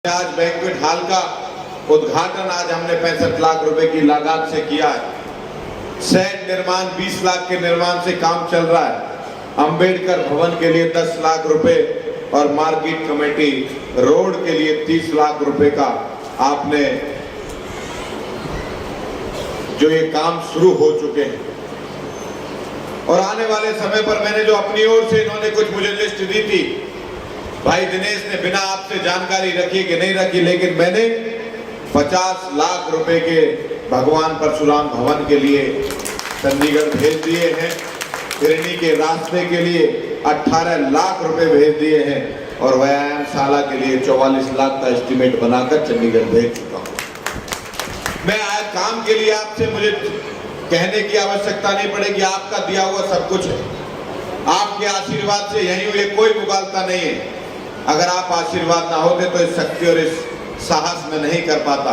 आज banquet hall का उद्घाटन आज हमने 65 लाख रुपए की लागत से किया है। शेड निर्माण 20 लाख के निर्माण से काम चल रहा है। अंबेडकर भवन के लिए 10 लाख रुपए और मार्केट कमेटी रोड के लिए 30 लाख रुपए का आपने जो ये काम शुरू हो चुके हैं। और आने वाले समय पर मैंने जो अपनी ओर से इन्होंने कुछ मुझे लिस्ट दी थी, भाई दिनेश ने बिना आपसे जानकारी रखी कि नहीं रखी, लेकिन मैंने 50 लाख रुपए के भगवान परशुराम भवन के लिए चंडीगढ़ भेज दिए हैं। हिरणी के रास्ते के लिए 18 लाख रुपए भेज दिए हैं और व्यायामशाला के लिए 44 लाख का एस्टीमेट बनाकर चंडीगढ़ भेज चुका हूं। मैं आए काम के लिए आपसे मुझे कहने की आवश्यकता नहीं पड़ेगी, आपका दिया हुआ सब कुछ है। आपके आशीर्वाद से यहीं हुए, कोई मुगालता नहीं है। अगर आप आशीर्वाद ना होते तो इस शक्ति और इस साहस में नहीं कर पाता।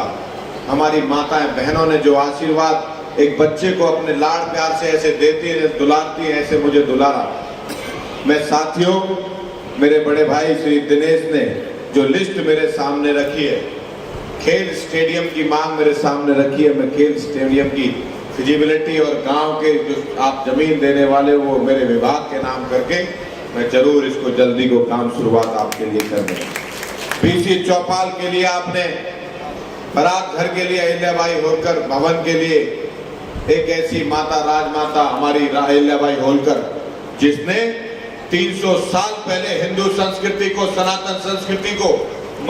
हमारी माताएं बहनों ने जो आशीर्वाद एक बच्चे को अपने लाड़ प्यार से ऐसे देती है, दुलारती है, ऐसे मुझे दुलारा। मैं साथियों, मेरे बड़े भाई श्री दिनेश ने जो लिस्ट मेरे सामने रखी है, खेल स्टेडियम की मांग मेरे सामने रखी है। मैं खेल स्टेडियम की फिजिबिलिटी और गांव के जो आप जमीन देने वाले वो मेरे विभाग के नाम करके मैं जरूर इसको जल्दी को काम शुरुआत आपके लिए कर दें। बीसी चौपाल के लिए आपने बारात घर के लिए अहिल्याबाई होलकर भवन के लिए एक ऐसी माता राजमाता हमारी अहिल्याबाई होलकर जिसने 300 साल पहले हिंदू संस्कृति को, सनातन संस्कृति को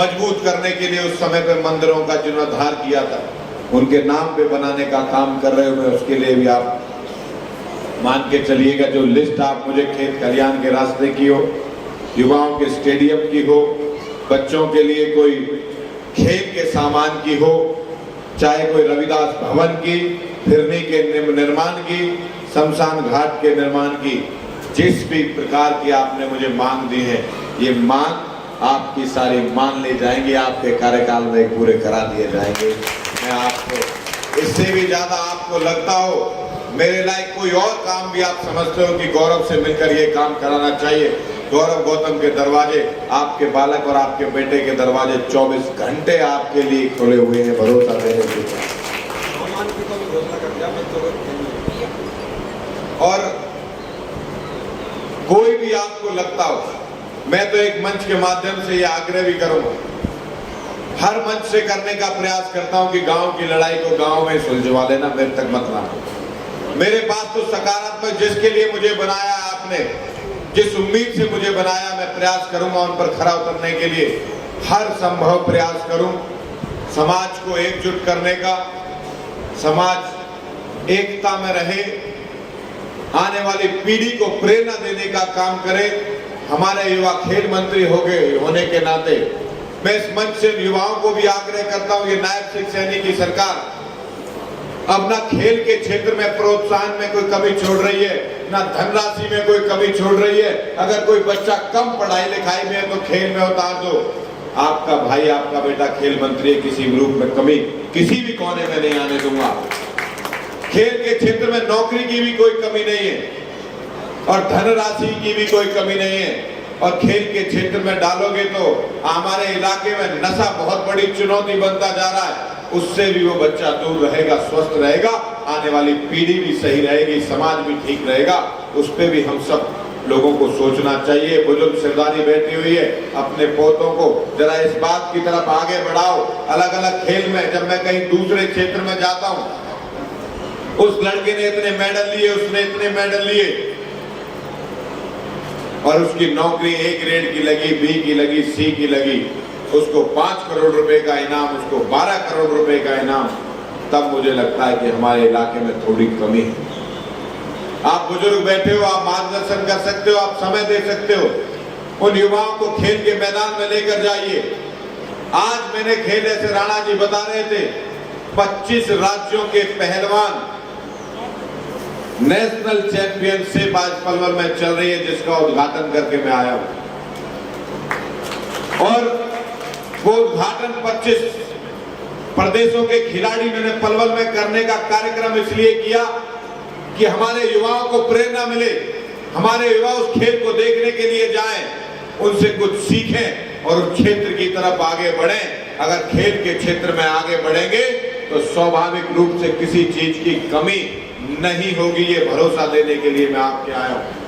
मजबूत करने के लिए उस समय पे मंदिरों का जीर्णोद्धार किया था, उनके नाम पे बनाने का काम कर रहे हो। मैं उसके लिए भी आप मान के चलिएगा, जो लिस्ट आप मुझे खेत कल्याण के रास्ते की हो, युवाओं के स्टेडियम की हो, बच्चों के लिए कोई खेल के सामान की हो, चाहे कोई रविदास भवन की, फिरनी के निर्माण की, शमशान घाट के निर्माण की, जिस भी प्रकार की आपने मुझे मांग दी है, ये मांग आपकी सारी मान ली जाएंगी, आपके कार्यकाल में पूरे करा दिए जाएंगे। मैं आपको इससे भी ज्यादा आपको लगता हो मेरे लायक कोई और काम भी आप समझते हो कि गौरव से मिलकर ये काम कराना चाहिए, गौरव गौतम के दरवाजे, आपके बालक और आपके बेटे के दरवाजे 24 घंटे आपके लिए खुले हुए हैं, भरोसा देने के। और कोई भी आपको लगता हो, मैं तो एक मंच के माध्यम से ये आग्रह भी करूंगा, हर मंच से करने का प्रयास करता हूं कि गांव की लड़ाई को गांव में सुलझवा लेना, मेरे तक मत लाना। मेरे पास तो सकारात्मक, जिसके लिए मुझे बनाया आपने, जिस उम्मीद से मुझे बनाया, मैं प्रयास करूंगा उन पर खरा उतरने के लिए हर संभव प्रयास करूं। समाज को एकजुट करने का, समाज एकता में रहे, आने वाली पीढ़ी को प्रेरणा देने का काम करे। हमारे युवा खेल मंत्री होने के नाते मैं इस मंच से युवाओं को भी आग्रह करता हूं, ये नायब सिंह सैनी की सरकार अब ना खेल के क्षेत्र में प्रोत्साहन में कोई कमी छोड़ रही है, ना धनराशि में कोई कमी छोड़ रही है। अगर कोई बच्चा कम पढ़ाई लिखाई में है तो खेल में उतार दो। आपका भाई, आपका बेटा खेल मंत्री है, किसी ग्रुप में कमी किसी भी कोने में नहीं आने दूंगा। खेल के क्षेत्र में नौकरी की भी कोई कमी नहीं है और धनराशि की भी कोई कमी नहीं है। और खेल के क्षेत्र में डालोगे तो हमारे इलाके में नशा बहुत बड़ी चुनौती बनता जा रहा है, उससे भी वो बच्चा दूर रहेगा, स्वस्थ रहेगा, आने वाली पीढ़ी भी सही रहेगी, समाज भी ठीक रहेगा। उस पर भी हम सब लोगों को सोचना चाहिए। बुजुर्ग सरदारी बैठी हुई है, अपने पोतों को जरा इस बात की तरफ आगे बढ़ाओ। अलग अलग खेल में जब मैं कहीं दूसरे क्षेत्र में जाता हूँ, उस लड़के ने इतने मेडल लिए, उसने इतने मेडल लिए, और उसकी नौकरी A ग्रेड की लगी, B की लगी, C की लगी, उसको 5 करोड़ रुपए का इनाम, उसको 12 करोड़ रुपए का इनाम, तब मुझे लगता है कि हमारे इलाके में थोड़ी कमी है। आप बुजुर्ग बैठे हो, आप मार्गदर्शन कर सकते हो, आप समय दे सकते हो, उन युवाओं को खेल के मैदान में लेकर जाइए। आज मैंने खेल, ऐसे राणा जी बता रहे थे, 25 राज्यों के पहलवान नेशनल चैंपियनशिप आज पलवल में चल रही है, जिसका उद्घाटन करके मैं आया हूं। और वो उद्घाटन 25 प्रदेशों के खिलाड़ी मैंने पलवल में करने का कार्यक्रम इसलिए किया कि हमारे युवाओं को प्रेरणा मिले, हमारे युवा उस खेल को देखने के लिए जाएं, उनसे कुछ सीखें और उस क्षेत्र की तरफ आगे बढ़ें। अगर खेल के क्षेत्र में आगे बढ़ेंगे तो स्वाभाविक रूप से किसी चीज की कमी नहीं होगी, ये भरोसा देने के लिए मैं आपके आया हूं।